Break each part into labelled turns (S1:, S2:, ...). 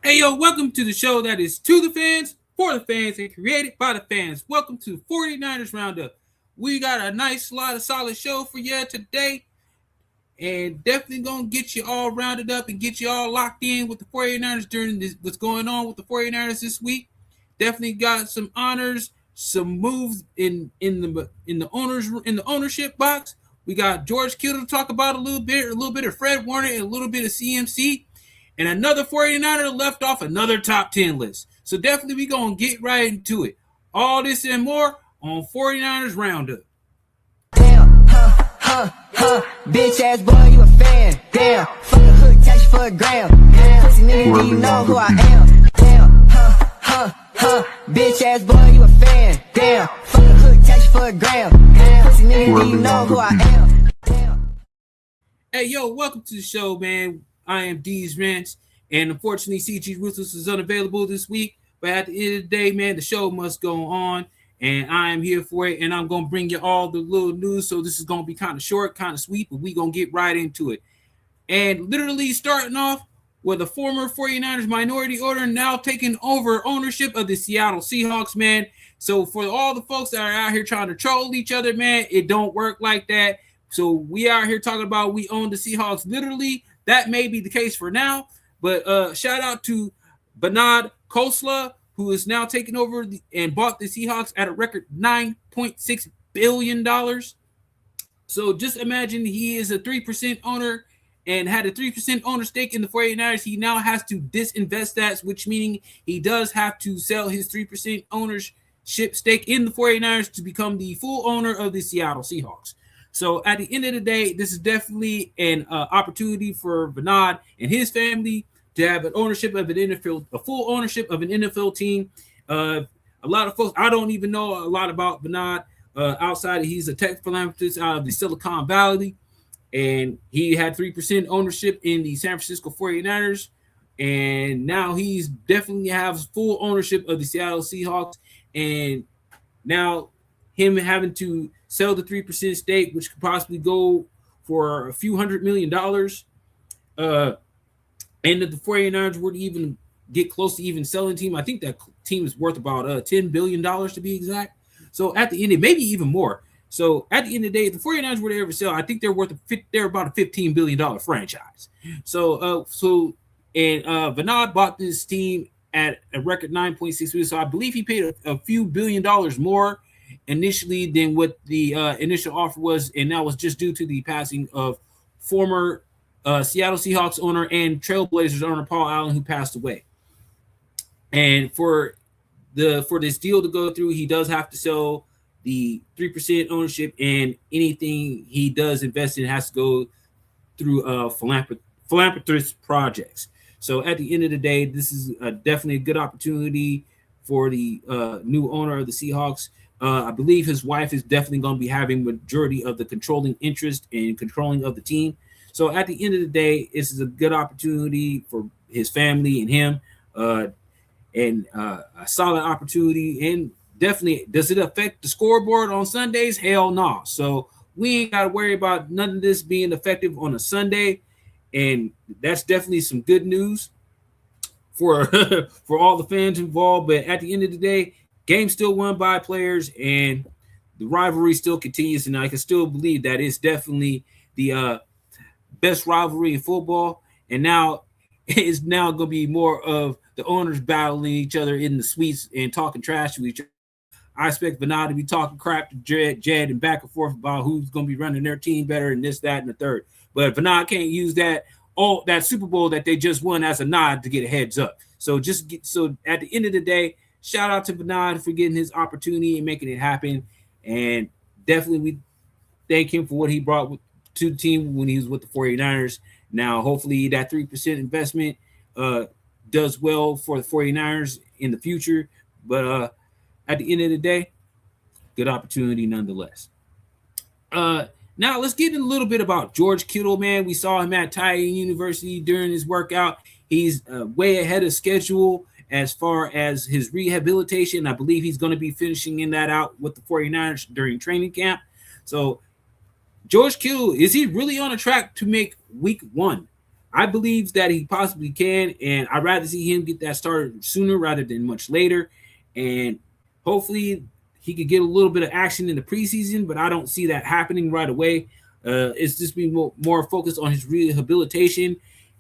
S1: Hey, yo, welcome to the show that is to the fans, for the fans, and created by the fans. Welcome to 49ers Roundup. We got a nice lot of solid show for you today, and definitely going to get you all rounded up and get you all locked in with the 49ers during this, what's going on with the 49ers this week. Definitely got some honors, some moves in the ownership box. We got George Kittle to talk about a little bit of Fred Warner, and a little bit of CMC, and another 49er left off another top 10 list. So definitely we going to get right into it. All this and more on 49ers Roundup.
S2: Damn, bitch ass boy, you a fan. Damn, fuck a hood, tax you for a gram. Damn, pussy nigga, do you know who I am? Damn, bitch ass boy, you a fan. Damn, fuck a hood, tax you for a gram. Damn, pussy nigga, do you know who I am? Damn.
S1: Hey, yo, welcome to the show, man. I am D's Rants, and unfortunately, CG Ruthless is unavailable this week. But at the end of the day, man, the show must go on, and I am here for it. And I'm gonna bring you all the little news. So this is gonna be kind of short, kind of sweet, but we gonna get right into it. And literally starting off with a former 49ers minority owner now taking over ownership of the Seattle Seahawks, man. So for all the folks that are out here trying to troll each other, man, it don't work like that. So we out here talking about we own the Seahawks. Literally, that may be the case for now. But shout out to Bernard Kosla, who is now taking over and bought the Seahawks at a record $9.6 billion. So just imagine he is a 3% owner and had a 3% owner stake in the 49ers. He now has to disinvest that, which meaning he does have to sell his 3% ownership stake in the 49ers to become the full owner of the Seattle Seahawks. So at the end of the day, this is definitely an opportunity for Bernard and his family to have an ownership of an NFL, a full ownership of an NFL team. A lot of folks, I don't even know a lot about Bernard outside. He's a tech philanthropist out of the Silicon Valley, and he had 3% ownership in the San Francisco 49ers. And now he's definitely has full ownership of the Seattle Seahawks. And now him having to sell the 3% stake, which could possibly go for a few $100 million. And if the 49ers were to even get close to even selling team, I think that team is worth about $10 billion to be exact. So at the end, it maybe even more. So at the end of the day, if the 49ers were to ever sell, I think they're about a $15 billion franchise. And Bernard bought this team at a record 9.6 billion. So I believe he paid a few $1 billion more initially than what the initial offer was, and that was just due to the passing of former Seattle Seahawks owner and Trailblazers owner Paul Allen, who passed away. And for this deal to go through, he does have to sell the 3% ownership, and anything he does invest in has to go through philanthropist projects. So at the end of the day, this is definitely a good opportunity for the new owner of the Seahawks. I believe his wife is definitely going to be having majority of the controlling interest and controlling of the team. So at the end of the day, this is a good opportunity for his family and him, and a solid opportunity. And definitely, does it affect the scoreboard on Sundays? Hell no. So we ain't got to worry about none of this being effective on a Sunday, and that's definitely some good news for for all the fans involved. But at the end of the day, game still won by players, and the rivalry still continues. And I can still believe that it's definitely the best rivalry in football. And now it's now going to be more of the owners battling each other in the suites and talking trash to each other. I expect Bernard to be talking crap to Jed and back and forth about who's going to be running their team better and this, that, and the third. But Bernard can't use that Super Bowl that they just won as a nod to get a heads up. So at the end of the day, shout out to Bernard for getting his opportunity and making it happen. And definitely we thank him for what he brought to the team when he was with the 49ers. Now, hopefully that 3% investment does well for the 49ers in the future. But at the end of the day, good opportunity nonetheless. Now let's get in a little bit about George Kittle, man. We saw him at Titan University during his workout. He's way ahead of schedule as far as his rehabilitation. I believe he's going to be finishing in that out with the 49ers during training camp. So George Kittle, is he really on a track to make week one? I believe that he possibly can, and I'd rather see him get that started sooner rather than much later. And hopefully he could get a little bit of action in the preseason, but I don't see that happening right away. It's just being more focused on his rehabilitation.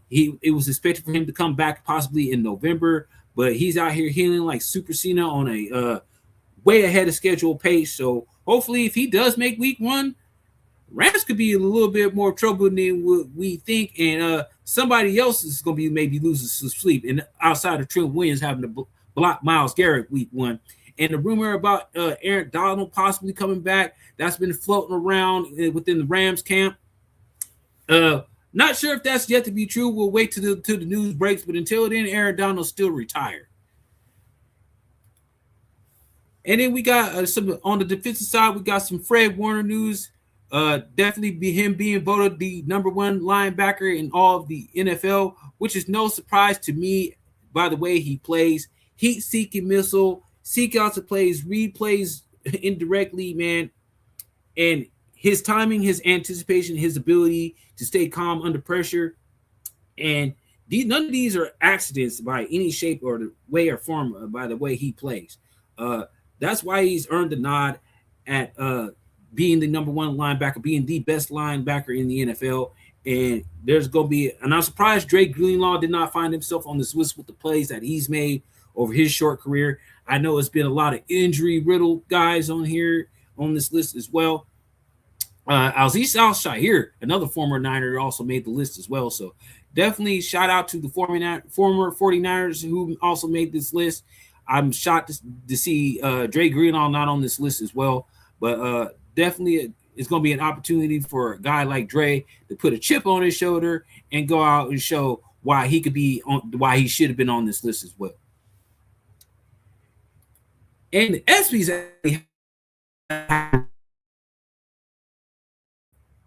S1: It was expected for him to come back possibly in November, but he's out here healing like Super Cena on a way ahead of schedule pace. So hopefully, if he does make week 1, Rams could be a little bit more trouble than what we think, and somebody else is going to be maybe losing some sleep. And outside of Trent Williams having to block Myles Garrett week 1, and the rumor about Aaron Donald possibly coming back, that's been floating around within the Rams camp. Not sure if that's yet to be true. We'll wait till the news breaks, but until then, Aaron Donald's still retired. And then we got some on the defensive side. We got some Fred Warner news. Definitely be him being voted the number 1 linebacker in all of the NFL, which is no surprise to me by the way he plays. Heat-seeking missile, seek out the plays, read plays indirectly, man. And his timing, his anticipation, his ability to stay calm under pressure. And none of these are accidents by any shape or the way or form by the way he plays. That's why he's earned the nod at being the number 1 linebacker, being the best linebacker in the NFL. And there's going to be, and I'm surprised Drake Greenlaw did not find himself on this list with the plays that he's made over his short career. I know it's been a lot of injury-riddled guys on here on this list as well. Azeez Al-Shaair, another former Niner, also made the list as well. So definitely shout out to the former 49ers who also made this list. I'm shocked to see Dre Greenlaw not on this list as well. But definitely it's going to be an opportunity for a guy like Dre to put a chip on his shoulder and go out and show why he could be on, why he should have been on this list as well. And the ESPYs,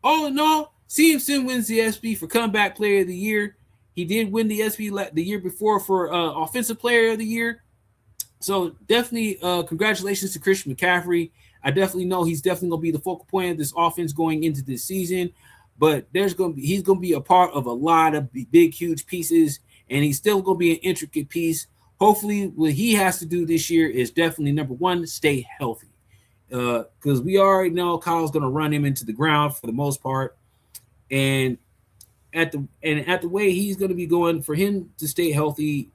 S1: all in all, CMC wins the ESPY for Comeback Player of the Year. He did win the ESPY the year before for Offensive Player of the Year. So definitely congratulations to Christian McCaffrey. I definitely know he's definitely going to be the focal point of this offense going into this season. But he's going to be a part of a lot of big, huge pieces, and he's still going to be an intricate piece. Hopefully, what he has to do this year is definitely, number 1, stay healthy. Because we already know Kyle's going to run him into the ground for the most part. And at the way he's going to be going, for him to stay healthy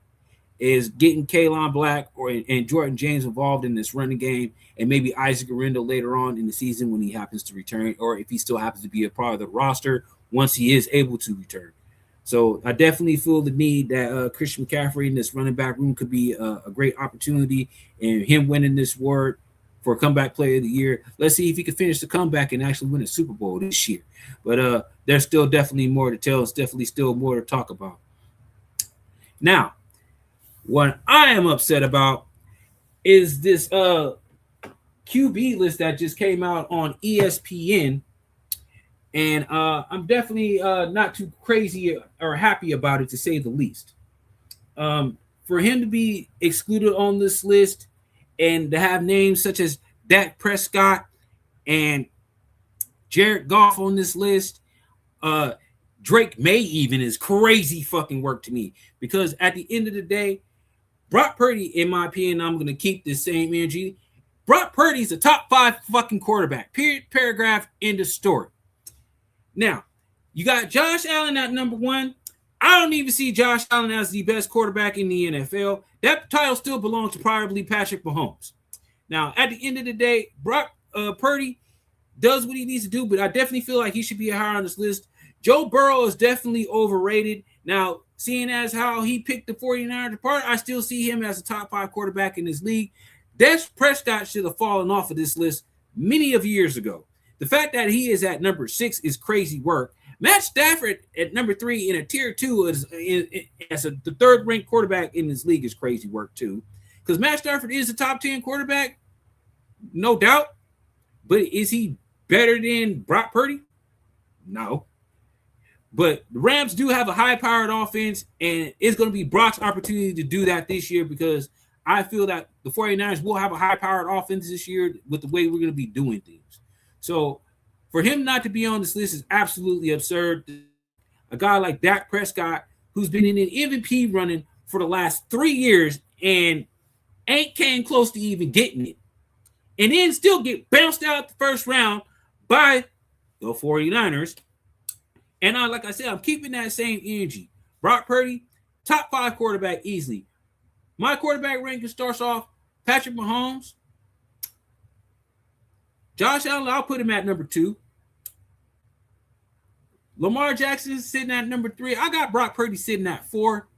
S1: is getting Kaelon Black and Jordan James involved in this running game, and maybe Isaac Arendo later on in the season when he happens to return, or if he still happens to be a part of the roster once he is able to return. So I definitely feel the need that Christian McCaffrey in this running back room could be a great opportunity, and him winning this award for Comeback Player of the Year. Let's see if he can finish the comeback and actually win a Super Bowl this year. But there's still definitely more to tell. It's definitely still more to talk about. Now, what I am upset about is this QB list that just came out on ESPN. And I'm definitely not too crazy or happy about it, to say the least. For him to be excluded on this list and to have names such as Dak Prescott and Jared Goff on this list, Drake May even, is crazy fucking work to me. Because at the end of the day, Brock Purdy, in my opinion, I'm going to keep this same energy. Brock Purdy's a top 5 fucking quarterback. Period, paragraph, end of story. Now, you got Josh Allen at number 1. I don't even see Josh Allen as the best quarterback in the NFL. That title still belongs to probably Patrick Mahomes. Now, at the end of the day, Brock Purdy does what he needs to do, but I definitely feel like he should be higher on this list. Joe Burrow is definitely overrated. Now, seeing as how he picked the 49ers apart, I still see him as a top 5 quarterback in this league. Dak Prescott should have fallen off of this list many of years ago. The fact that he is at number 6 is crazy work. Matt Stafford at number 3 in a tier 2 as the 3rd-ranked quarterback in this league is crazy work too. Because Matt Stafford is a top 10 quarterback, no doubt. But is he better than Brock Purdy? No. But the Rams do have a high-powered offense, and it's going to be Brock's opportunity to do that this year, because I feel that the 49ers will have a high-powered offense this year with the way we're going to be doing things. So for him not to be on this list is absolutely absurd. a guy like Dak Prescott, who's been in an MVP running for the last 3 years and ain't came close to even getting it, and then still get bounced out the first round by the 49ers. And like I said, I'm keeping that same energy. Brock Purdy, top 5 quarterback easily. My quarterback ranking starts off Patrick Mahomes. Josh Allen, I'll put him at number 2. Lamar Jackson sitting at number 3. I got Brock Purdy sitting at 4.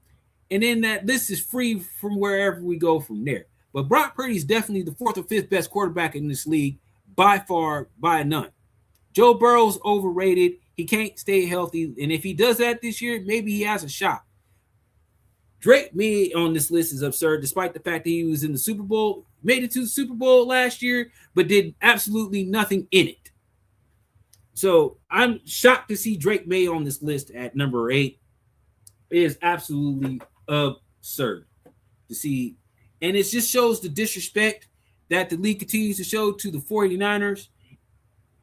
S1: And then that list is free from wherever we go from there. But Brock Purdy is definitely the 4th or 5th best quarterback in this league by far, by none. Joe Burrow's overrated. He can't stay healthy. And if he does that this year, maybe he has a shot. Drake May on this list is absurd, despite the fact that he was in the Super Bowl, made it to the Super Bowl last year, but did absolutely nothing in it. So I'm shocked to see Drake May on this list at number 8. It is absolutely absurd to see. And it just shows the disrespect that the league continues to show to the 49ers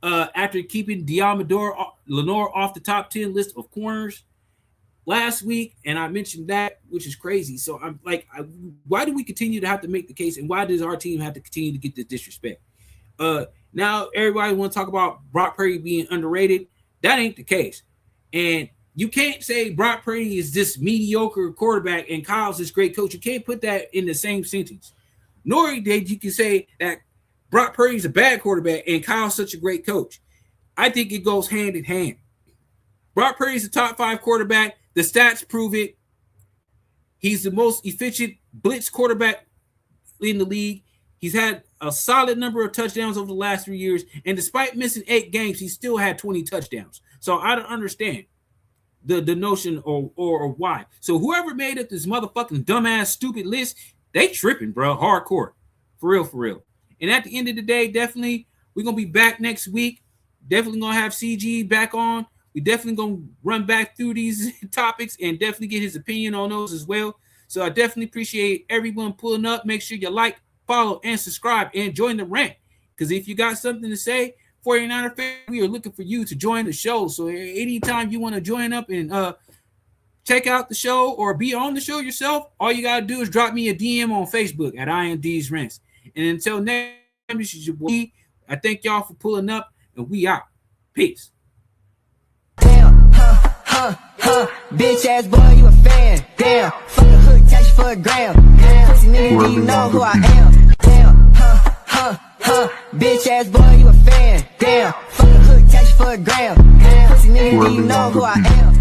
S1: after keeping Deommodore Lenoir off the top 10 list of corners last week. And I mentioned that, which is crazy. So I'm like, why do we continue to have to make the case? And why does our team have to continue to get this disrespect? Now everybody want to talk about Brock Purdy being underrated. That ain't the case. And you can't say Brock Purdy is this mediocre quarterback and Kyle's this great coach. You can't put that in the same sentence. Nor did you can say that Brock Purdy's a bad quarterback and Kyle's such a great coach. I think it goes hand in hand. Brock Purdy's a top 5 quarterback. The stats prove it. He's the most efficient blitz quarterback in the league. He's had a solid number of touchdowns over the last 3 years. And despite missing 8 games, he still had 20 touchdowns. So I don't understand the notion or why. So whoever made up this motherfucking dumbass stupid list, they tripping, bro. Hardcore. For real, for real. And at the end of the day, definitely, we're going to be back next week. Definitely going to have CG back on. We definitely going to run back through these topics and definitely get his opinion on those as well. So I definitely appreciate everyone pulling up. Make sure you like, follow, and subscribe, and join the rant. Because if you got something to say, 49er fan, we are looking for you to join the show. So anytime you want to join up and check out the show or be on the show yourself, all you got to do is drop me a DM on Facebook at IMD's Rants. And until next time, this is your boy. I thank y'all for pulling up, and we out. Peace.
S2: Damn, bitch ass boy, you a fan. Damn, fuck a hood, catch you for a gram. Damn, pussy nigga, do you know who I am? Damn, bitch ass boy, you a fan. Damn, fuck a hood, catch you for a gram. Damn, pussy nigga, do you know who I am?